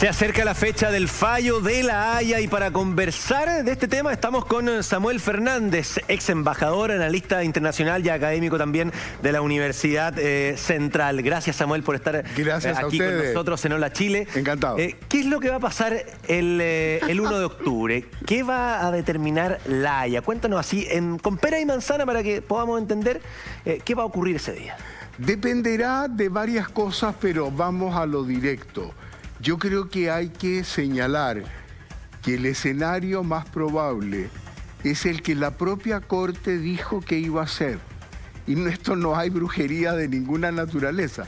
Se acerca la fecha del fallo de La Haya y para conversar de este tema estamos con Samuel Fernández, ex embajador, analista internacional y académico también de la Universidad Central. Gracias, Samuel, por estar aquí con nosotros en Hola Chile. Encantado. ¿Qué es lo que va a pasar el 1 de octubre? ¿Qué va a determinar La Haya? Cuéntanos así, con pera y manzana para que podamos entender qué va a ocurrir ese día. Dependerá de varias cosas, pero vamos a lo directo. Yo creo que hay que señalar que el escenario más probable es el que la propia Corte dijo que iba a ser. Y esto no hay brujería de ninguna naturaleza.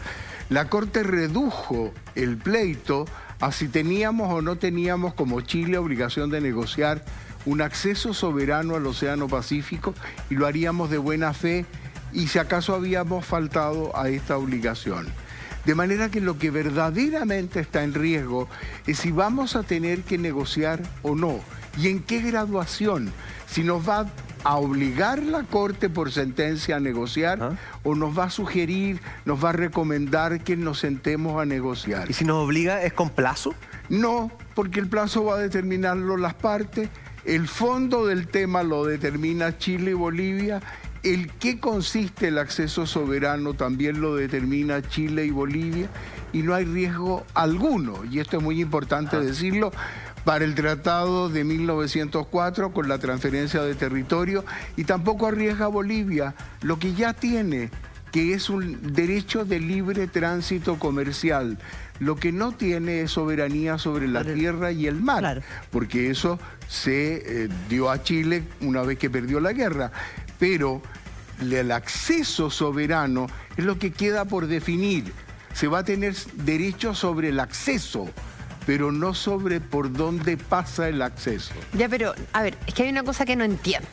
La Corte redujo el pleito a si teníamos o no teníamos como Chile obligación de negociar un acceso soberano al Océano Pacífico y lo haríamos de buena fe y si acaso habíamos faltado a esta obligación. De manera que lo que verdaderamente está en riesgo es si vamos a tener que negociar o no. ¿Y en qué graduación? Si nos va a obligar la Corte por sentencia a negociar o nos va a sugerir, nos va a recomendar que nos sentemos a negociar. ¿Y si nos obliga, es con plazo? No, porque el plazo va a determinarlo las partes. El fondo del tema lo determina Chile y Bolivia. El qué consiste el acceso soberano también lo determina Chile y Bolivia y no hay riesgo alguno, y esto es muy importante decirlo, para el Tratado de 1904 con la transferencia de territorio y tampoco arriesga Bolivia lo que ya tiene, que es un derecho de libre tránsito comercial. Lo que no tiene es soberanía sobre la tierra y el mar, porque eso se dio a Chile una vez que perdió la guerra. Pero el acceso soberano es lo que queda por definir. Se va a tener derecho sobre el acceso, pero no sobre por dónde pasa el acceso. Ya, pero, a ver, es que hay una cosa que no entiendo.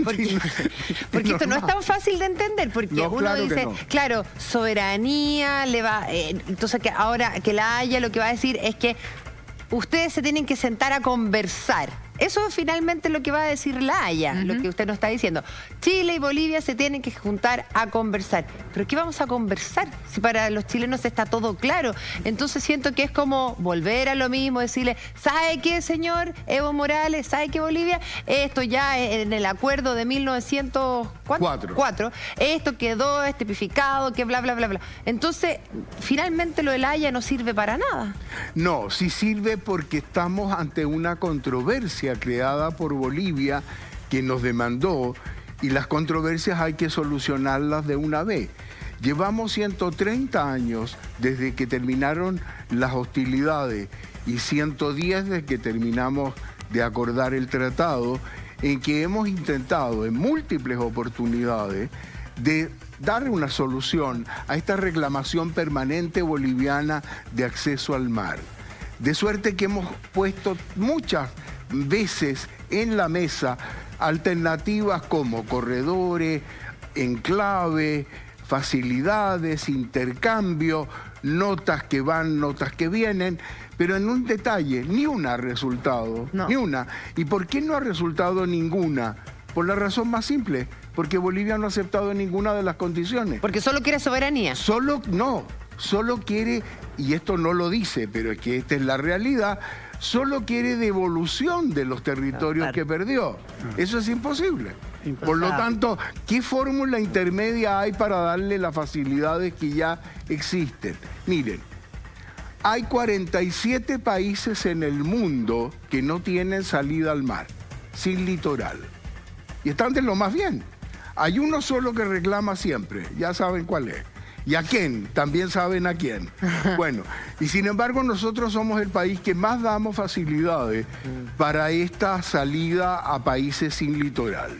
Porque esto no es tan fácil de entender, porque uno dice, claro, soberanía, entonces que ahora que La Haya lo que va a decir es que ustedes se tienen que sentar a conversar. Eso es finalmente lo que va a decir La Haya, lo que usted nos está diciendo. Chile y Bolivia se tienen que juntar a conversar. ¿Pero qué vamos a conversar? Si para los chilenos está todo claro. Entonces siento que es como volver a lo mismo, decirle, ¿sabe qué, señor Evo Morales? ¿Sabe qué, Bolivia? Esto ya en el acuerdo de 1904, esto quedó tipificado, que bla, bla, bla, bla. Entonces, finalmente lo de La Haya no sirve para nada. No, sí sirve porque estamos ante una controversia creada por Bolivia que nos demandó y las controversias hay que solucionarlas de una vez. Llevamos 130 años desde que terminaron las hostilidades y 110 desde que terminamos de acordar el tratado, en que hemos intentado en múltiples oportunidades de dar una solución a esta reclamación permanente boliviana de acceso al mar. De suerte que hemos puesto muchas veces en la mesa alternativas como corredores, enclave, facilidades, intercambio, notas que van, notas que vienen, pero en un detalle, ni una ha resultado, ni una. ¿Y por qué no ha resultado ninguna? Por la razón más simple, porque Bolivia no ha aceptado ninguna de las condiciones. Porque solo quiere soberanía. Solo quiere, y esto no lo dice, pero es que esta es la realidad, solo quiere devolución de los territorios que perdió. Eso es imposible. Por lo tanto, ¿qué fórmula intermedia hay para darle las facilidades que ya existen? Miren, hay 47 países en el mundo que no tienen salida al mar, sin litoral. Y están de lo más bien. Hay uno solo que reclama siempre, ya saben cuál es. ¿Y a quién? También saben a quién. Bueno, y sin embargo nosotros somos el país que más damos facilidades para esta salida a países sin litoral.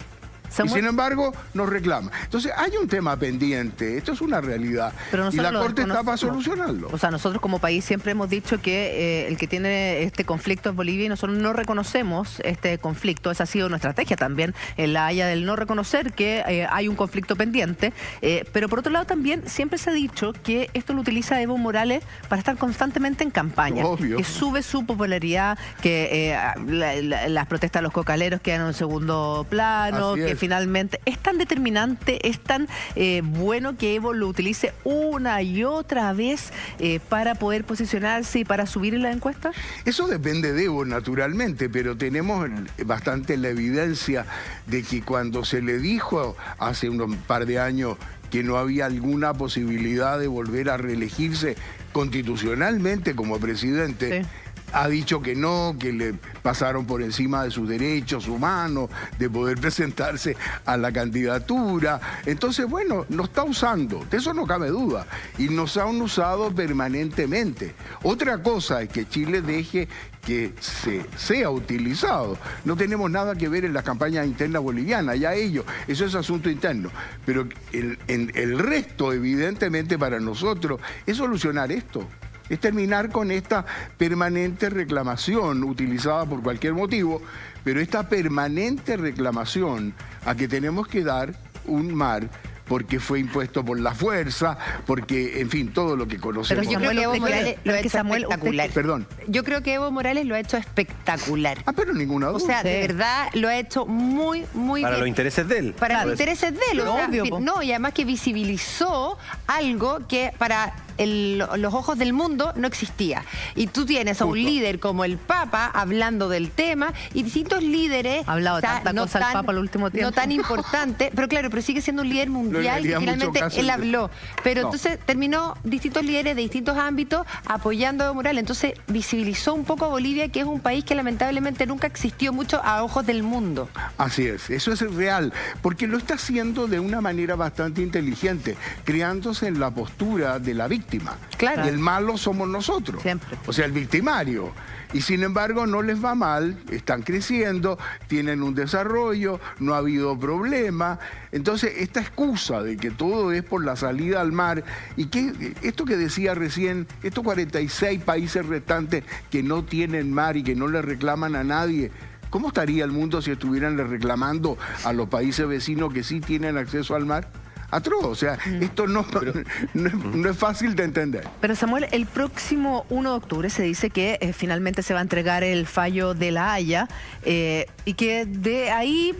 Y sin embargo nos reclama. Entonces hay un tema pendiente, esto es una realidad y la Corte está para solucionarlo. O sea, nosotros como país siempre hemos dicho que el que tiene este conflicto es Bolivia y nosotros no reconocemos este conflicto. Esa ha sido nuestra estrategia también en La Haya, del no reconocer que hay un conflicto pendiente. Pero por otro lado también siempre se ha dicho que esto lo utiliza Evo Morales para estar constantemente en campaña. Obvio. Que sube su popularidad, que las protestas de los cocaleros quedan en un segundo plano, que finalmente es tan determinante, es tan bueno que Evo lo utilice una y otra vez para poder posicionarse y para subir en la encuesta? Eso depende de Evo, naturalmente, pero tenemos bastante la evidencia de que cuando se le dijo hace un par de años que no había alguna posibilidad de volver a reelegirse constitucionalmente como presidente, sí, ha dicho que no, que le pasaron por encima de sus derechos humanos, de poder presentarse a la candidatura. Entonces, bueno, nos está usando, de eso no cabe duda, y nos han usado permanentemente. Otra cosa es que Chile deje que sea utilizado. No tenemos nada que ver en las campañas internas bolivianas, ya ellos, eso es asunto interno. Pero el resto, evidentemente, para nosotros, es solucionar esto. Es terminar con esta permanente reclamación utilizada por cualquier motivo, pero esta permanente reclamación a que tenemos que dar un mar porque fue impuesto por la fuerza, porque, en fin, todo lo que conocemos. Pero yo creo que Evo Morales lo ha hecho espectacular. Perdón. Yo creo que Evo Morales lo ha hecho espectacular. Pero ninguna duda. O sea, de verdad lo ha hecho muy, muy bien. Para los intereses de él. Para los intereses de él. O sea, obvio, no, y además que visibilizó algo que para los ojos del mundo no existía. Y tú tienes a un líder como el Papa hablando del tema y distintos líderes. Ha hablado tanta cosa el Papa el último tiempo. No tan importante, pero claro, pero sigue siendo un líder mundial que finalmente él habló. Pero entonces terminó distintos líderes de distintos ámbitos apoyando a Evo Morales. Entonces visibilizó un poco a Bolivia, que es un país que lamentablemente nunca existió mucho a ojos del mundo. Así es, eso es real, porque lo está haciendo de una manera bastante inteligente, creándose en la postura de la víctima. Claro. Y el malo somos nosotros. Siempre. O sea, el victimario. Y sin embargo no les va mal, están creciendo, tienen un desarrollo, no ha habido problema. Entonces, esta excusa de que todo es por la salida al mar, y que esto que decía recién, estos 46 países restantes que no tienen mar y que no le reclaman a nadie, ¿cómo estaría el mundo si estuvieran le reclamando a los países vecinos que sí tienen acceso al mar? Atroz, o sea, esto no es fácil de entender. Pero Samuel, el próximo 1 de octubre se dice que finalmente se va a entregar el fallo de La Haya y que de ahí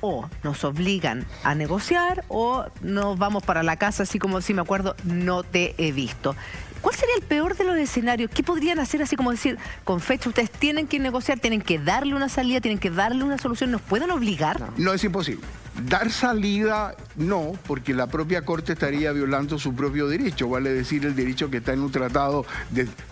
o nos obligan a negociar o nos vamos para la casa, así como si me acuerdo, no te he visto. ¿Cuál sería el peor de los escenarios? ¿Qué podrían hacer así como decir, con fecha ustedes tienen que negociar, tienen que darle una salida, tienen que darle una solución? ¿Nos pueden obligar? No, es imposible. Dar salida, no, porque la propia Corte estaría violando su propio derecho, vale decir, el derecho que está en un tratado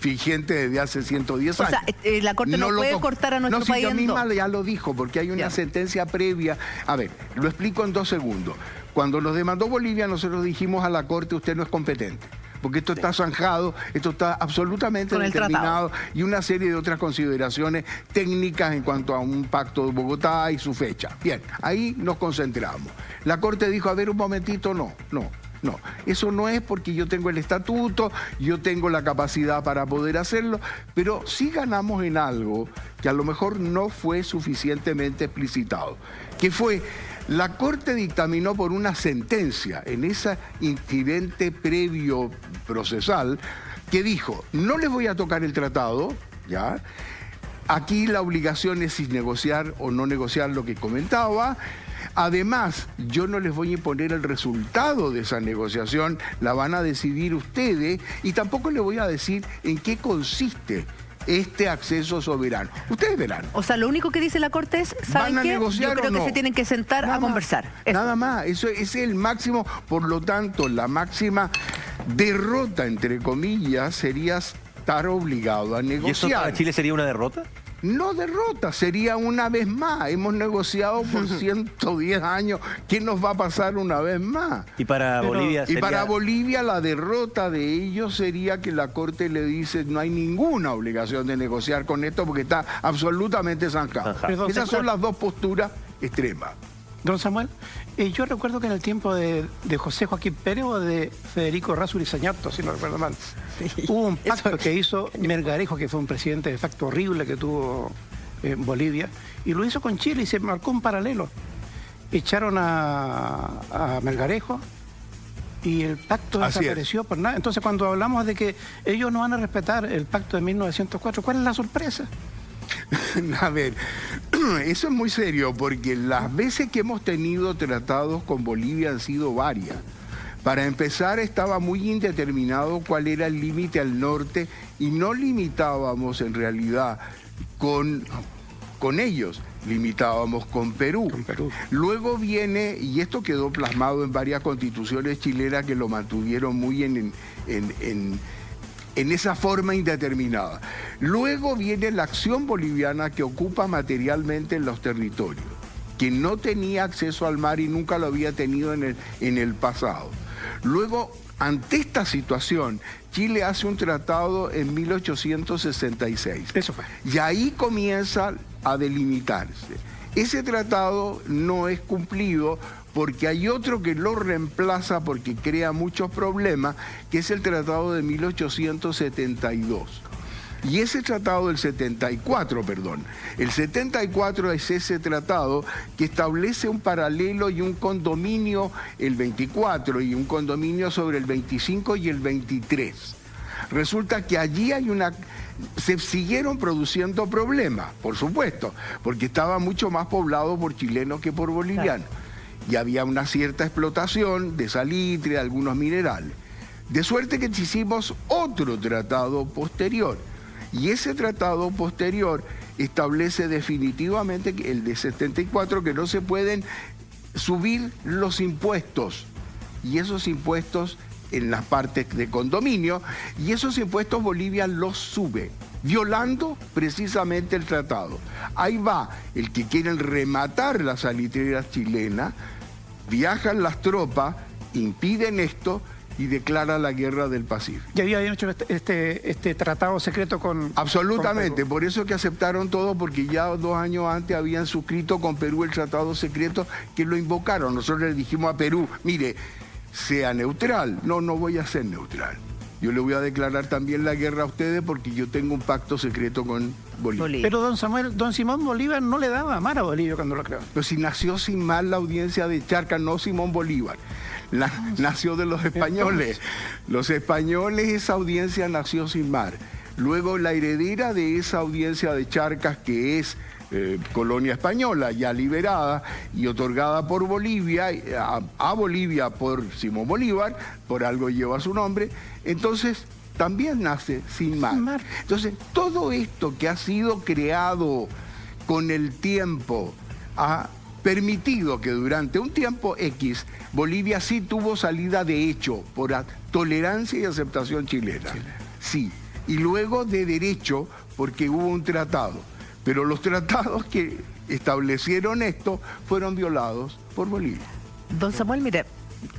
vigente desde hace 110 años. O sea, la Corte no puede cortar a nuestro país en dos. No, misma ya lo dijo, porque hay una sentencia previa. A ver, lo explico en 2 segundos. Cuando nos demandó Bolivia, nosotros dijimos a la Corte, usted no es competente. Porque esto está zanjado, esto está absolutamente determinado y una serie de otras consideraciones técnicas en cuanto a un pacto de Bogotá y su fecha. Bien, ahí nos concentramos. La Corte dijo, a ver, un momentito, no. Eso no es porque yo tengo el estatuto, yo tengo la capacidad para poder hacerlo, pero sí ganamos en algo que a lo mejor no fue suficientemente explicitado, que fue... La Corte dictaminó por una sentencia en ese incidente previo procesal que dijo, no les voy a tocar el tratado, ¿ya? Aquí la obligación es si negociar o no negociar lo que comentaba. Además, yo no les voy a imponer el resultado de esa negociación, la van a decidir ustedes y tampoco les voy a decir en qué consiste este acceso soberano. Ustedes verán. O sea, lo único que dice la Corte es, ¿saben qué? Yo creo que se tienen que sentar a conversar. Nada más, eso es el máximo, por lo tanto, la máxima derrota, entre comillas, sería estar obligado a negociar. ¿Y eso para Chile sería una derrota? No derrota, sería una vez más. Hemos negociado por 110 años. ¿Qué nos va a pasar una vez más? Y para Bolivia sería... Y para Bolivia la derrota de ellos sería que la Corte le dice no hay ninguna obligación de negociar con esto porque está absolutamente zanjado. Esas son las dos posturas extremas. Don Samuel, yo recuerdo que en el tiempo de José Joaquín Pérez o de Federico Errázuriz Sañarto, si no recuerdo mal, hubo un pacto que hizo Melgarejo, que fue un presidente de facto horrible que tuvo Bolivia, y lo hizo con Chile y se marcó un paralelo. Echaron a Melgarejo y el pacto desapareció por nada. Entonces, cuando hablamos de que ellos no van a respetar el pacto de 1904, ¿cuál es la sorpresa? A ver, Eso es muy serio, porque las veces que hemos tenido tratados con Bolivia han sido varias. Para empezar, estaba muy indeterminado cuál era el límite al norte y no limitábamos en realidad con ellos, limitábamos con Perú. Luego viene, y esto quedó plasmado en varias constituciones chilenas que lo mantuvieron muy en esa forma indeterminada. Luego viene la acción boliviana que ocupa materialmente en los territorios, que no tenía acceso al mar y nunca lo había tenido en el pasado. Luego, ante esta situación, Chile hace un tratado en 1866. Eso fue. Y ahí comienza a delimitarse. Ese tratado no es cumplido porque hay otro que lo reemplaza porque crea muchos problemas, que es el tratado de 1872. Y ese tratado del 74, perdón. El 74 es ese tratado que establece un paralelo y un condominio el 24 y un condominio sobre el 25 y el 23. Resulta que allí se siguieron produciendo problemas, por supuesto, porque estaba mucho más poblado por chilenos que por bolivianos. Claro. Y había una cierta explotación de salitre, de algunos minerales. De suerte que hicimos otro tratado posterior. Y ese tratado posterior establece definitivamente, el de 74, que no se pueden subir los impuestos. Y esos impuestos en las partes de condominio, y esos impuestos Bolivia los sube, violando precisamente el tratado. Ahí va el que quieren rematar las salitreras chilenas, viajan las tropas, impiden esto, y declara la guerra del Pacífico. ¿Ya habían hecho este tratado secreto con Absolutamente, con por eso que aceptaron todo, porque ya 2 años antes habían suscrito con Perú el tratado secreto que lo invocaron. Nosotros le dijimos a Perú, mire, sea neutral. No voy a ser neutral. Yo le voy a declarar también la guerra a ustedes porque yo tengo un pacto secreto con Bolivia. Pero don Simón Bolívar no le daba mar a Bolivia cuando lo creó. Pero si nació sin mar la audiencia de Charcas, no Simón Bolívar. Nació de los españoles. Los españoles, esa audiencia nació sin mar. Luego la heredera de esa audiencia de Charcas, que es colonia española, ya liberada y otorgada por Bolivia, a Bolivia por Simón Bolívar, por algo lleva su nombre, entonces también nace sin mar. Entonces, todo esto que ha sido creado con el tiempo ha permitido que durante un tiempo X Bolivia sí tuvo salida de hecho por tolerancia y aceptación chilena. Sí. Y luego de derecho porque hubo un tratado. Pero los tratados que establecieron esto fueron violados por Bolivia. Don Samuel, mire,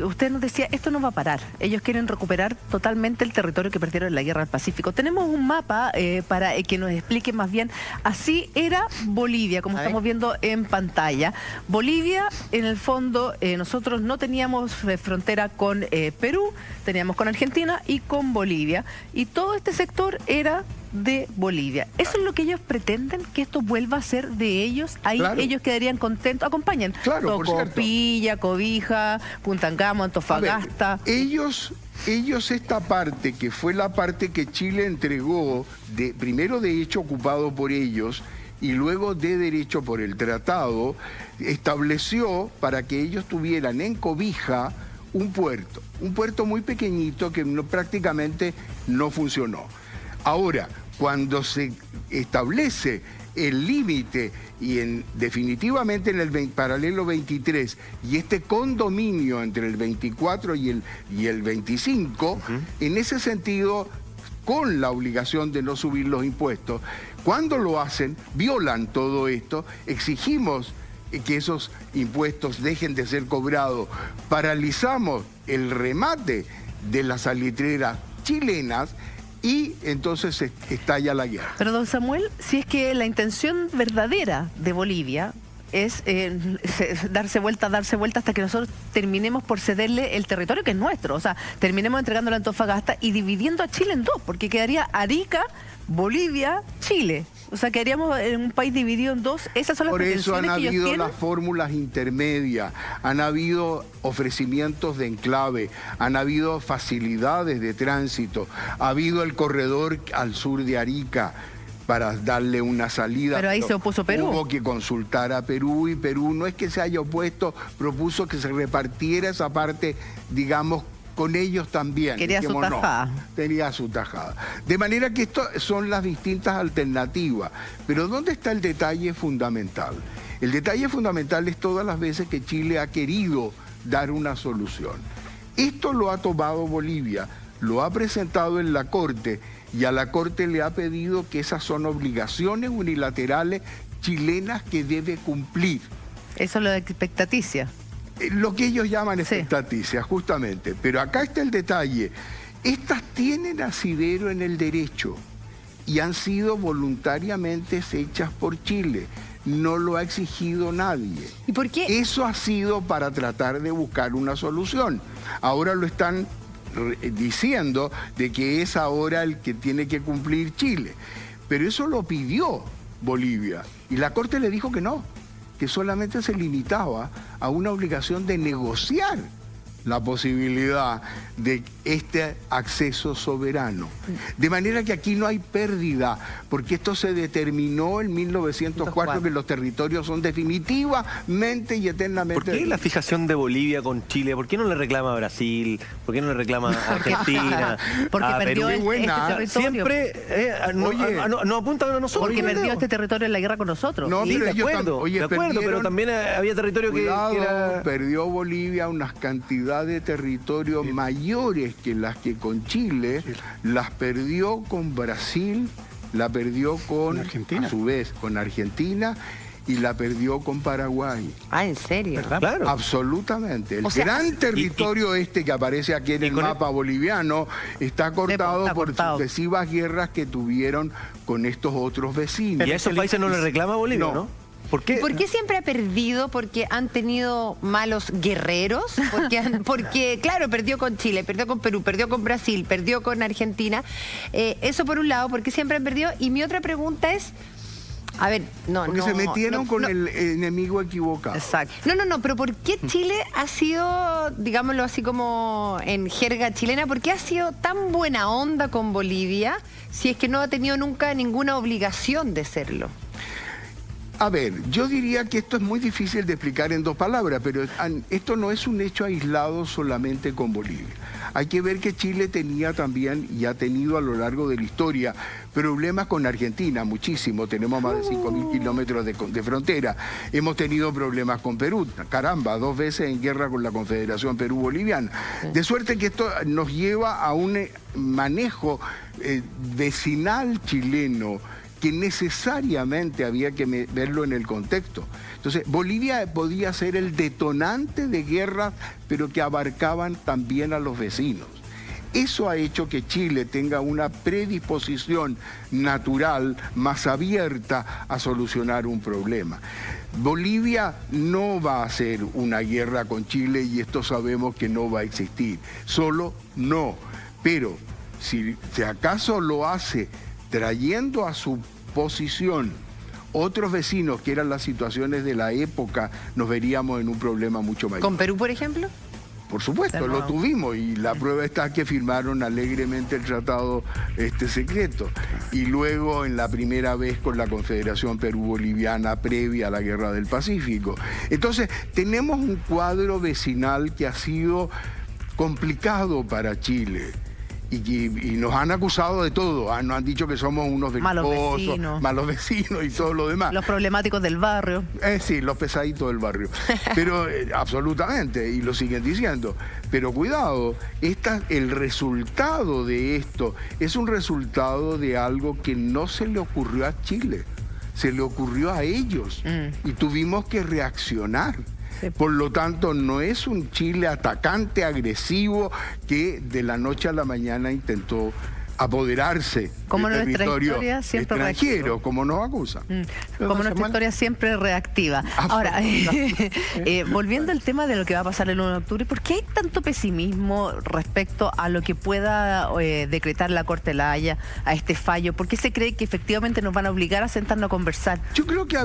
usted nos decía, esto no va a parar. Ellos quieren recuperar totalmente el territorio que perdieron en la Guerra del Pacífico. Tenemos un mapa para que nos explique más bien. Así era Bolivia, como estamos viendo en pantalla. Bolivia, en el fondo, nosotros no teníamos frontera con Perú, teníamos con Argentina y con Bolivia. Y todo este sector era de Bolivia. ¿Eso es lo que ellos pretenden? ¿Que esto vuelva a ser de ellos? Ahí claro. Ellos quedarían contentos. Acompañan. Claro, Tocopilla, Cobija, Punta Angamo, Antofagasta. Ver, ellos esta parte, que fue la parte que Chile entregó, primero de hecho ocupado por ellos, y luego de derecho por el tratado, estableció para que ellos tuvieran en Cobija un puerto muy pequeñito que prácticamente no funcionó. Ahora, cuando se establece el límite y definitivamente en el paralelo 23 y este condominio entre el 24 y el 25, en ese sentido, con la obligación de no subir los impuestos, cuando lo hacen, violan todo esto, exigimos que esos impuestos dejen de ser cobrados, paralizamos el remate de las salitreras chilenas, y entonces estalla la guerra. Pero don Samuel, si es que la intención verdadera de Bolivia es darse vuelta hasta que nosotros terminemos por cederle el territorio que es nuestro, o sea, terminemos entregándole a Antofagasta y dividiendo a Chile en dos, porque quedaría Arica, Bolivia, Chile. O sea, quedaríamos en un país dividido en dos. Esas son las pretensiones que ellos tienen. Por eso han habido las fórmulas intermedias, han habido ofrecimientos de enclave, han habido facilidades de tránsito, ha habido el corredor al sur de Arica. para darle una salida. Pero ahí se opuso Perú. Hubo que consultar a Perú y Perú no es que se haya opuesto, propuso que se repartiera esa parte, digamos, con ellos también. Quería su tajada. No, tenía su tajada. De manera que estas son las distintas alternativas. Pero ¿dónde está el detalle fundamental? El detalle fundamental es todas las veces que Chile ha querido dar una solución. Esto lo ha tomado Bolivia, lo ha presentado en la Corte y a la Corte le ha pedido que esas son obligaciones unilaterales chilenas que debe cumplir. Eso es lo de expectaticia. Lo que ellos llaman expectaticia, justamente. Pero acá está el detalle. Estas tienen asidero en el derecho y han sido voluntariamente hechas por Chile. No lo ha exigido nadie. ¿Y por qué? Eso ha sido para tratar de buscar una solución. Ahora lo están diciendo de que es ahora el que tiene que cumplir Chile. Pero eso lo pidió Bolivia y la Corte le dijo que no, que solamente se limitaba a una obligación de negociar la posibilidad de este acceso soberano. De manera que aquí no hay pérdida, porque esto se determinó en 1904, que los territorios son definitivamente y eternamente... ¿Por qué la fijación de Bolivia con Chile? ¿Por qué no le reclama a Brasil? ¿Por qué no le reclama a Argentina? Porque a perdió Perú? este territorio. Siempre no apuntan a nosotros. Porque perdió este territorio en la guerra con nosotros. No, Sí, pero de ellos acuerdo, pero también había territorio que era... Perdió Bolivia unas cantidades de territorios mayores que las que con Chile, las perdió con Brasil, la perdió con Argentina, a su vez con Argentina, y la perdió con Paraguay. Ah, ¿en serio? ¿Verdad? Claro. Absolutamente. El gran territorio este que aparece aquí en el mapa boliviano está cortado por sucesivas guerras que tuvieron con estos otros vecinos. Y a esos países no le reclama Bolivia, ¿no? ¿Por qué? ¿Por qué siempre ha perdido? ¿Porque han tenido malos guerreros? Porque, claro, perdió con Chile, perdió con Perú, perdió con Brasil, perdió con Argentina. Eso por un lado, ¿por qué siempre han perdido? Y mi otra pregunta es... A ver, porque se metieron con el enemigo equivocado. Exacto. No, pero ¿por qué Chile ha sido, digámoslo así como en jerga chilena, por qué ha sido tan buena onda con Bolivia si es que no ha tenido nunca ninguna obligación de serlo? A ver, yo diría que esto es muy difícil de explicar en dos palabras, pero esto no es un hecho aislado solamente con Bolivia. Hay que ver que Chile tenía también, y ha tenido a lo largo de la historia, problemas con Argentina, muchísimo. Tenemos más de 5.000 kilómetros de frontera. Hemos tenido problemas con Perú, caramba, 2 veces en guerra con la Confederación Perú-Boliviana. De suerte que esto nos lleva a un manejo vecinal chileno que necesariamente había que verlo en el contexto. Entonces, Bolivia podía ser el detonante de guerras, pero que abarcaban también a los vecinos. Eso ha hecho que Chile tenga una predisposición natural más abierta a solucionar un problema. Bolivia no va a hacer una guerra con Chile y esto sabemos que no va a existir. Solo no. Pero si acaso lo hace trayendo a su posición otros vecinos que eran las situaciones de la época, nos veríamos en un problema mucho mayor. ¿Con Perú, por ejemplo? Por supuesto, lo tuvimos y la prueba está que firmaron alegremente el tratado secreto. Y luego en la primera vez con la Confederación Perú-Boliviana previa a la Guerra del Pacífico. Entonces, tenemos un cuadro vecinal que ha sido complicado para Chile. Y nos han acusado de todo, nos han dicho que somos unos belicosos, malos vecinos y todo lo demás. Los problemáticos del barrio. Sí, los pesaditos del barrio. Pero absolutamente, y lo siguen diciendo. Pero cuidado, el resultado de esto es un resultado de algo que no se le ocurrió a Chile, se le ocurrió a ellos y tuvimos que reaccionar. Por lo tanto, no es un Chile atacante, agresivo, que de la noche a la mañana intentó apoderarse como del territorio historia siempre extranjero, reactivo. Como nos acusa. Como nuestra historia siempre reactiva. Ahora, volviendo al tema de lo que va a pasar el 1 de octubre, ¿por qué hay tanto pesimismo respecto a lo que pueda decretar la Corte de la Haya, a este fallo? ¿Por qué se cree que efectivamente nos van a obligar a sentarnos a conversar? Yo creo que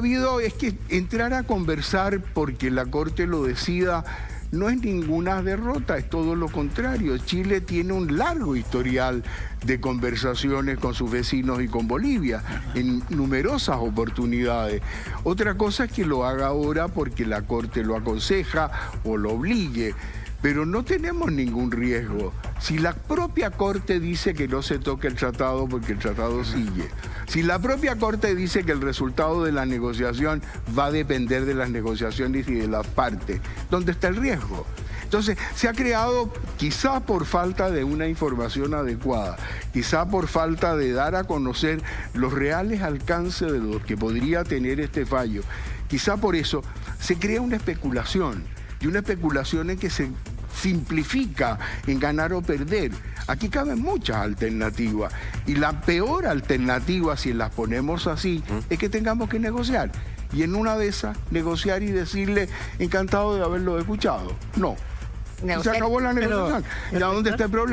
es que entrar a conversar porque la Corte lo decida, no es ninguna derrota, es todo lo contrario. Chile tiene un largo historial de conversaciones con sus vecinos y con Bolivia en numerosas oportunidades. Otra cosa es que lo haga ahora porque la Corte lo aconseja o lo obligue, pero no tenemos ningún riesgo. Si la propia Corte dice que no se toque el tratado porque el tratado sigue, si la propia Corte dice que el resultado de la negociación va a depender de las negociaciones y de las partes, ¿dónde está el riesgo? Entonces, se ha creado, quizá por falta de una información adecuada, quizá por falta de dar a conocer los reales alcances de lo que podría tener este fallo, quizá por eso se crea una especulación, y una especulación en que se simplifica en ganar o perder. Aquí caben muchas alternativas, y la peor alternativa, si las ponemos así, es que tengamos que negociar. Y en una de esas, negociar y decirle, encantado de haberlo escuchado. No. Se acabó la negociación. ¿Y a dónde está el problema?